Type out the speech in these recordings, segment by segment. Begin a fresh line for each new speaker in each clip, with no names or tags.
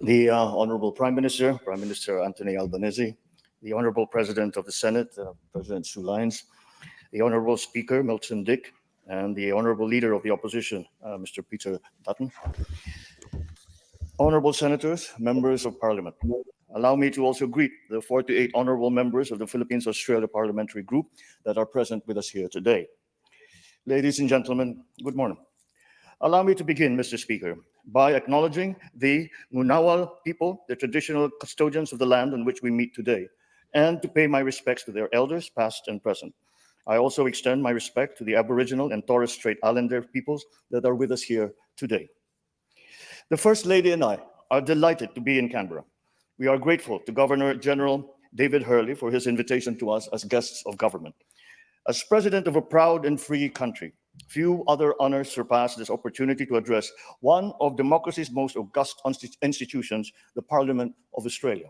the Honorable Prime Minister Anthony Albanese, the Honorable President of the Senate, President Sue Lines, the Honorable Speaker Milton Dick, and the Honorable Leader of the Opposition, Mr. Peter Dutton. Honorable Senators, Members of Parliament, allow me to also greet the 48 honorable members of the Philippines-Australia Parliamentary Group that are present with us here today. Ladies and gentlemen, good morning. Allow me to begin, Mr. Speaker, by acknowledging the Ngunnawal people, the traditional custodians of the land on which we meet today, and to pay my respects to their elders, past and present. I also extend my respect to the Aboriginal and Torres Strait Islander peoples that are with us here today. The First Lady and I are delighted to be in Canberra. We are grateful to Governor-General David Hurley for his invitation to us as guests of government. As President of a proud and free country, few other honors surpass this opportunity to address one of democracy's most august institutions, the Parliament of Australia.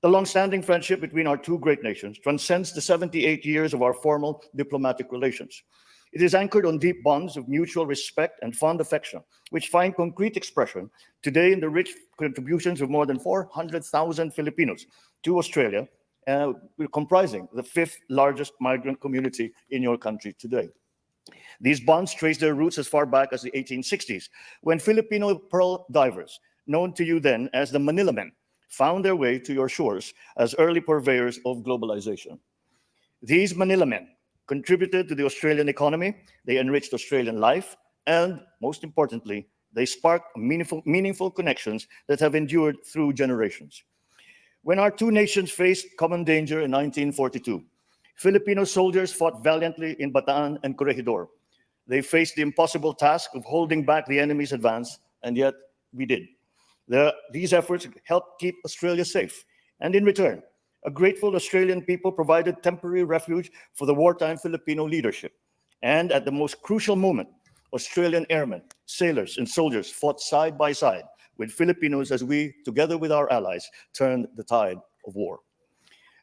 The long-standing friendship between our two great nations transcends the 78 years of our formal diplomatic relations. It is anchored on deep bonds of mutual respect and fond affection, which find concrete expression today in the rich contributions of more than 400,000 Filipinos to Australia, comprising the 5th largest migrant community in your country today. These bonds trace their roots as far back as the 1860s, when Filipino pearl divers, known to you then as the Manila Men, found their way to your shores as early purveyors of globalization. These Manila Men contributed to the Australian economy, they enriched Australian life, and most importantly, they sparked meaningful connections that have endured through generations. When our two nations faced common danger in 1942, Filipino soldiers fought valiantly in Bataan and Corregidor. They faced the impossible task of holding back the enemy's advance, and yet we did. These efforts helped keep Australia safe, and in return, a grateful Australian people provided temporary refuge for the wartime Filipino leadership. And at the most crucial moment, Australian airmen, sailors, and soldiers fought side by side with Filipinos as we, together with our allies, turned the tide of war.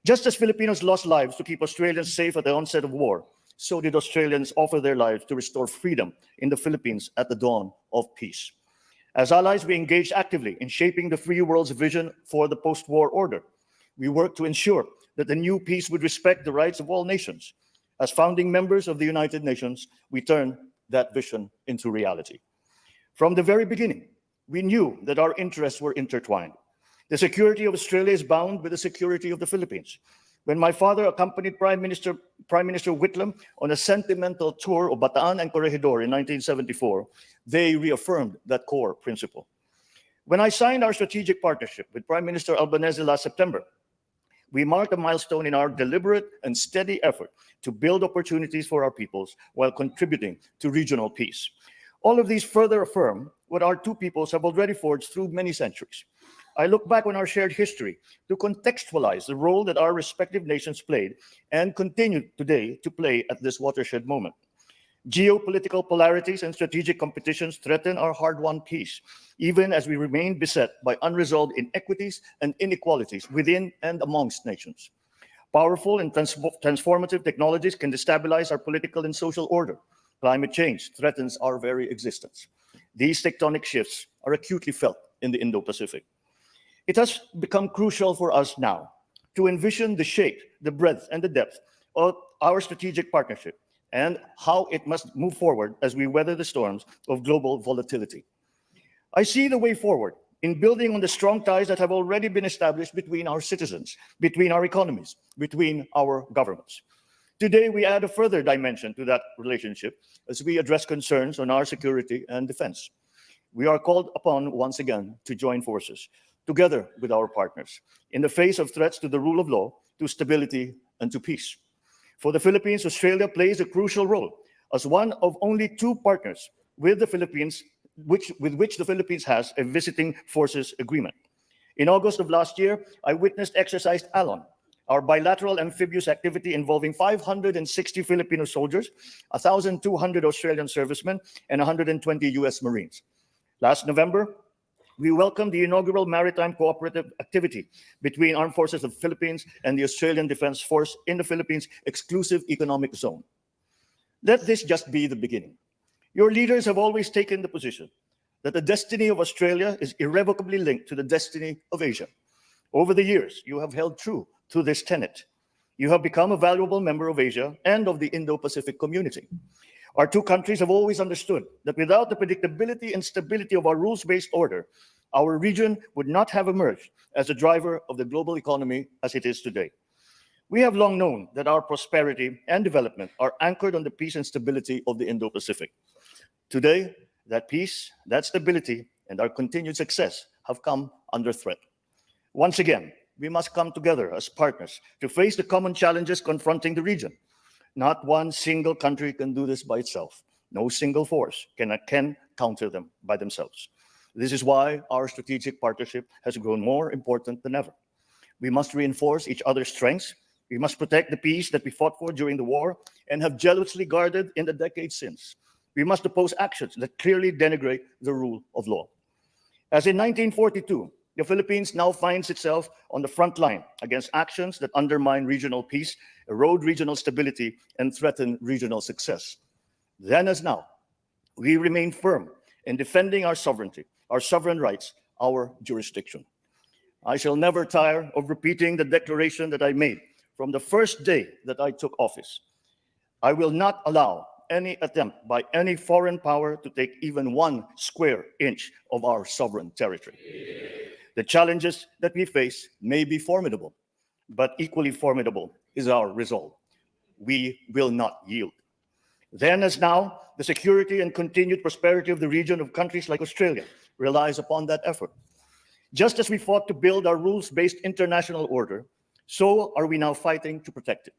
Just as Filipinos lost lives to keep Australians safe at the onset of war, so did Australians offer their lives to restore freedom in the Philippines at the dawn of peace. As allies, we engaged actively in shaping the free world's vision for the post-war order. We worked to ensure that the new peace would respect the rights of all nations. As founding members of the United Nations, we turned that vision into reality. From the very beginning, we knew that our interests were intertwined. The security of Australia is bound with the security of the Philippines. When my father accompanied Prime Minister Whitlam on a sentimental tour of Bataan and Corregidor in 1974, they reaffirmed that core principle. When I signed our strategic partnership with Prime Minister Albanese last September, we marked a milestone in our deliberate and steady effort to build opportunities for our peoples while contributing to regional peace. All of these further affirm what our two peoples have already forged through many centuries. I look back on our shared history to contextualize the role that our respective nations played and continue today to play at this watershed moment. Geopolitical polarities and strategic competitions threaten our hard-won peace, even as we remain beset by unresolved inequities and inequalities within and amongst nations. Powerful and transformative technologies can destabilize our political and social order. Climate change threatens our very existence. These tectonic shifts are acutely felt in the Indo-Pacific. It has become crucial for us now to envision the shape, the breadth, and the depth of our strategic partnership and how it must move forward as we weather the storms of global volatility. I see the way forward in building on the strong ties that have already been established between our citizens, between our economies, between our governments. Today, we add a further dimension to that relationship as we address concerns on our security and defense. We are called upon once again to join forces, together with our partners, in the face of threats to the rule of law, to stability, and to peace. For the Philippines, Australia plays a crucial role as one of only two partners with the Philippines, with which the Philippines has a visiting forces agreement. In August of last year, I witnessed Exercise Alon, our bilateral amphibious activity involving 560 Filipino soldiers, 1,200 Australian servicemen, and 120 US Marines. Last November, we welcomed the inaugural maritime cooperative activity between Armed Forces of the Philippines and the Australian Defence Force in the Philippines Exclusive Economic Zone. Let this just be the beginning. Your leaders have always taken the position that the destiny of Australia is irrevocably linked to the destiny of Asia. Over the years, you have held true to this tenet. You have become a valuable member of Asia and of the Indo-Pacific community. Our two countries have always understood that without the predictability and stability of our rules-based order, our region would not have emerged as a driver of the global economy as it is today. We have long known that our prosperity and development are anchored on the peace and stability of the Indo-Pacific. Today, that peace, that stability, and our continued success have come under threat. Once again, we must come together as partners to face the common challenges confronting the region. Not one single country can do this by itself. No single force can counter them by themselves. This is why our strategic partnership has grown more important than ever. We must reinforce each other's strengths. We must protect the peace that we fought for during the war and have jealously guarded in the decades since. We must oppose actions that clearly denigrate the rule of law. As in 1942, the Philippines now finds itself on the front line against actions that undermine regional peace, erode regional stability, and threaten regional success. Then as now, we remain firm in defending our sovereignty, our sovereign rights, our jurisdiction. I shall never tire of repeating the declaration that I made from the first day that I took office. I will not allow any attempt by any foreign power to take even 1 square inch of our sovereign territory. The challenges that we face may be formidable, but equally formidable is our resolve. We will not yield. Then as now, the security and continued prosperity of the region of countries like Australia relies upon that effort. Just as we fought to build our rules-based international order, so are we now fighting to protect it.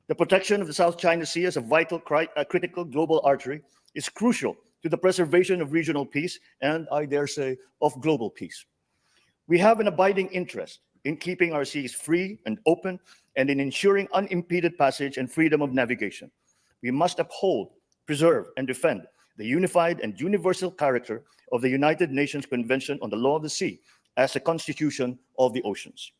The protection of the South China Sea as a vital, critical global artery is crucial to the preservation of regional peace and, I dare say, of global peace. We have an abiding interest in keeping our seas free and open and in ensuring unimpeded passage and freedom of navigation. We must uphold, preserve, and defend the unified and universal character of the United Nations Convention on the Law of the Sea as a constitution of the oceans.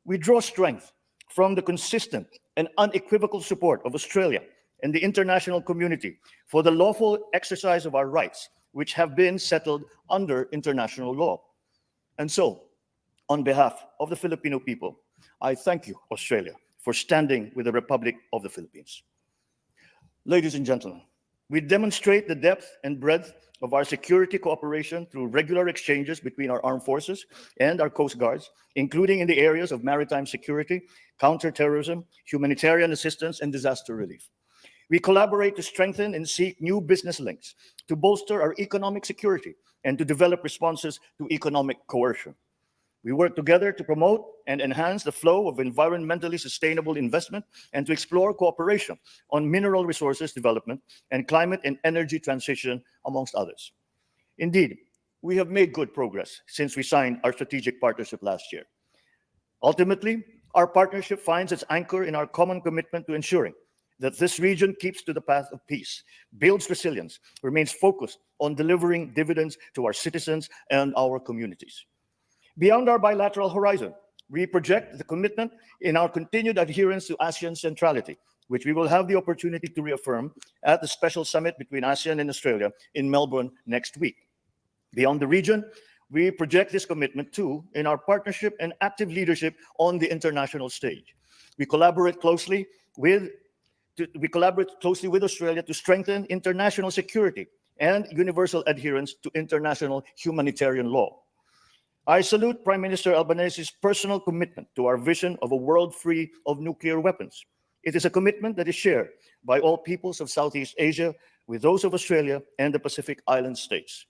We draw strength from the consistent and unequivocal support of Australia and the international community for the lawful exercise of our rights, which have been settled under international law. And so, on behalf of the Filipino people, I thank you, Australia, for standing with the Republic of the Philippines. Ladies and gentlemen, we demonstrate the depth and breadth of our security cooperation through regular exchanges between our armed forces and our coast guards, including in the areas of maritime security, counterterrorism, humanitarian assistance, and disaster relief. We collaborate to strengthen and seek new business links, to bolster our economic security, and to develop responses to economic coercion. We work together to promote and enhance the flow of environmentally sustainable investment and to explore cooperation on mineral resources development and climate and energy transition, amongst others. Indeed, we have made good progress since we signed our strategic partnership last year. Ultimately, our partnership finds its anchor in our common commitment to ensuring that this region keeps to the path of peace, builds resilience, remains focused on delivering dividends to our citizens and our communities. Beyond our bilateral horizon, we project the commitment in our continued adherence to ASEAN centrality, which we will have the opportunity to reaffirm at the special summit between ASEAN and Australia in Melbourne next week. Beyond the region, we project this commitment too in our partnership and active leadership on the international stage. We collaborate closely with Australia to strengthen international security and universal adherence to international humanitarian law. I salute Prime Minister Albanese's personal commitment to our vision of a world free of nuclear weapons. It is a commitment that is shared by all peoples of Southeast Asia with those of Australia and the Pacific Island states.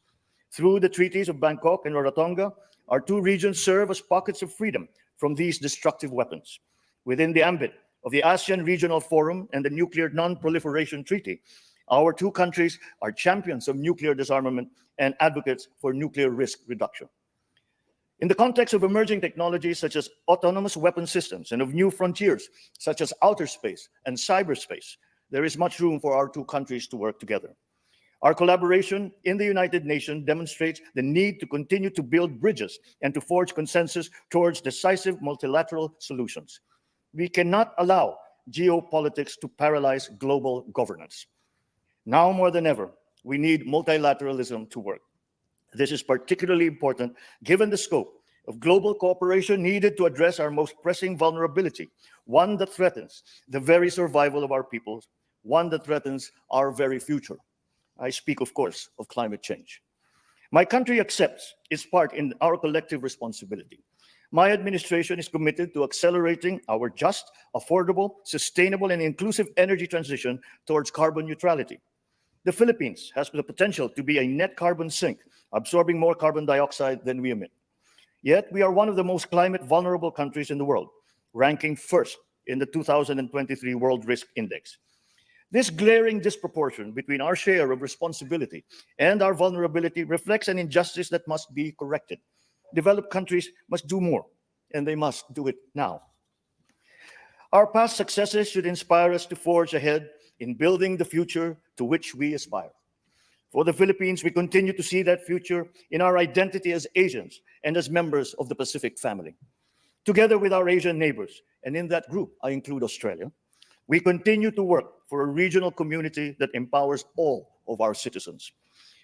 Through the treaties of Bangkok and Rarotonga, our two regions serve as pockets of freedom from these destructive weapons. Within the ambit of the ASEAN Regional Forum and the Nuclear Non-Proliferation Treaty, our two countries are champions of nuclear disarmament and advocates for nuclear risk reduction. In the context of emerging technologies such as autonomous weapon systems and of new frontiers such as outer space and cyberspace, there is much room for our two countries to work together. Our collaboration in the United Nations demonstrates the need to continue to build bridges and to forge consensus towards decisive multilateral solutions. We cannot allow geopolitics to paralyze global governance. Now more than ever, we need multilateralism to work. This is particularly important given the scope of global cooperation needed to address our most pressing vulnerability, one that threatens the very survival of our peoples, one that threatens our very future. I speak, of course, of climate change. My country accepts its part in our collective responsibility. My administration is committed to accelerating our just, affordable, sustainable, and inclusive energy transition towards carbon neutrality. The Philippines has the potential to be a net carbon sink, absorbing more carbon dioxide than we emit. Yet, we are one of the most climate vulnerable countries in the world, ranking first in the 2023 World Risk Index. This glaring disproportion between our share of responsibility and our vulnerability reflects an injustice that must be corrected. Developed countries must do more, and they must do it now. Our past successes should inspire us to forge ahead in building the future to which we aspire. For the Philippines, we continue to see that future in our identity as Asians and as members of the Pacific family. Together with our Asian neighbors, and in that group, I include Australia, we continue to work for a regional community that empowers all of our citizens.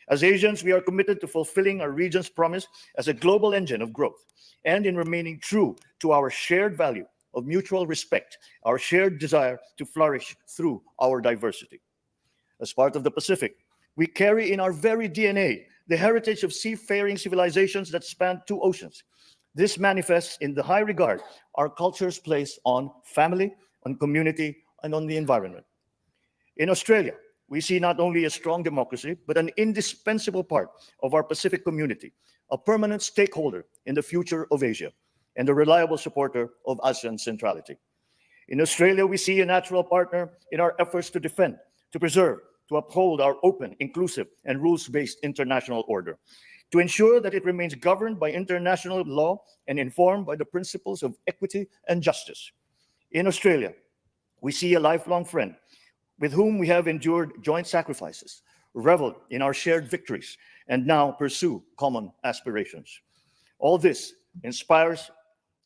As Asians, we are committed to fulfilling our region's promise as a global engine of growth and in remaining true to our shared value of mutual respect, our shared desire to flourish through our diversity. As part of the Pacific, we carry in our very DNA the heritage of seafaring civilizations that span two oceans. This manifests in the high regard our cultures place on family, on community, and on the environment. In Australia, we see not only a strong democracy, but an indispensable part of our Pacific community, a permanent stakeholder in the future of Asia, and a reliable supporter of ASEAN centrality. In Australia, we see a natural partner in our efforts to defend, to preserve, to uphold our open, inclusive, and rules-based international order, to ensure that it remains governed by international law and informed by the principles of equity and justice. In Australia, we see a lifelong friend with whom we have endured joint sacrifices, reveled in our shared victories, and now pursue common aspirations. All this inspires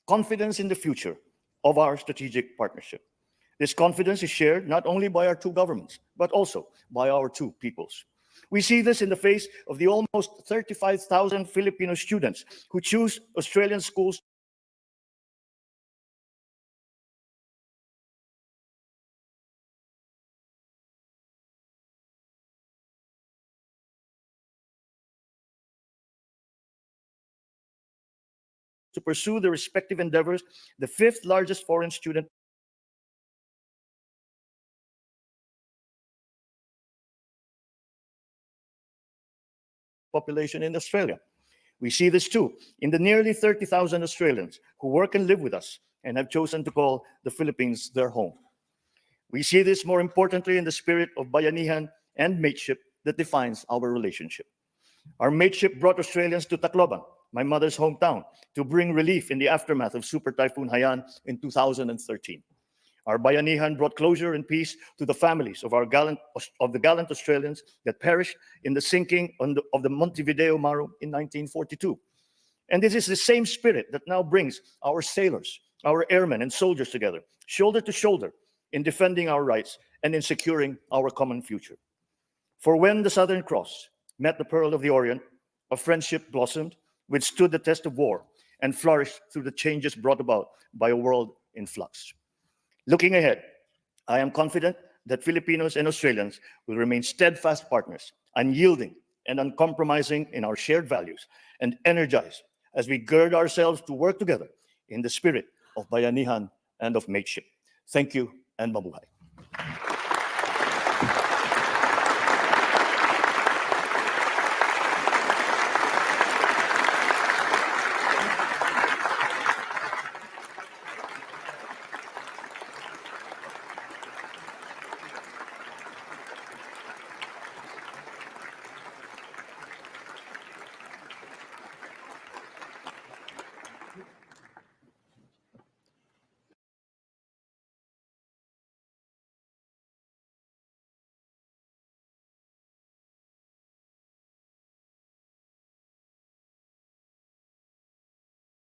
confidence in the future of our strategic partnership. This confidence is shared not only by our two governments, but also by our two peoples. We see this in the face of the almost 35,000 Filipino students who choose Australian schools to pursue their respective endeavors, the fifth largest foreign student population in Australia. We see this too in the nearly 30,000 Australians who work and live with us and have chosen to call the Philippines their home. We see this more importantly in the spirit of bayanihan and mateship that defines our relationship. Our mateship brought Australians to Tacloban, my mother's hometown, to bring relief in the aftermath of Super Typhoon Haiyan in 2013. Our bayanihan brought closure and peace to the families of the gallant Australians that perished in the sinking of the Montevideo Maru in 1942. And this is the same spirit that now brings our sailors, our airmen and soldiers together, shoulder to shoulder, in defending our rights and in securing our common future. For when the Southern Cross met the Pearl of the Orient, a friendship blossomed, withstood the test of war, and flourished through the changes brought about by a world in flux. Looking ahead, I am confident that Filipinos and Australians will remain steadfast partners, unyielding and uncompromising in our shared values, and energized as we gird ourselves to work together in the spirit of bayanihan and of mateship. Thank you and mabuhay.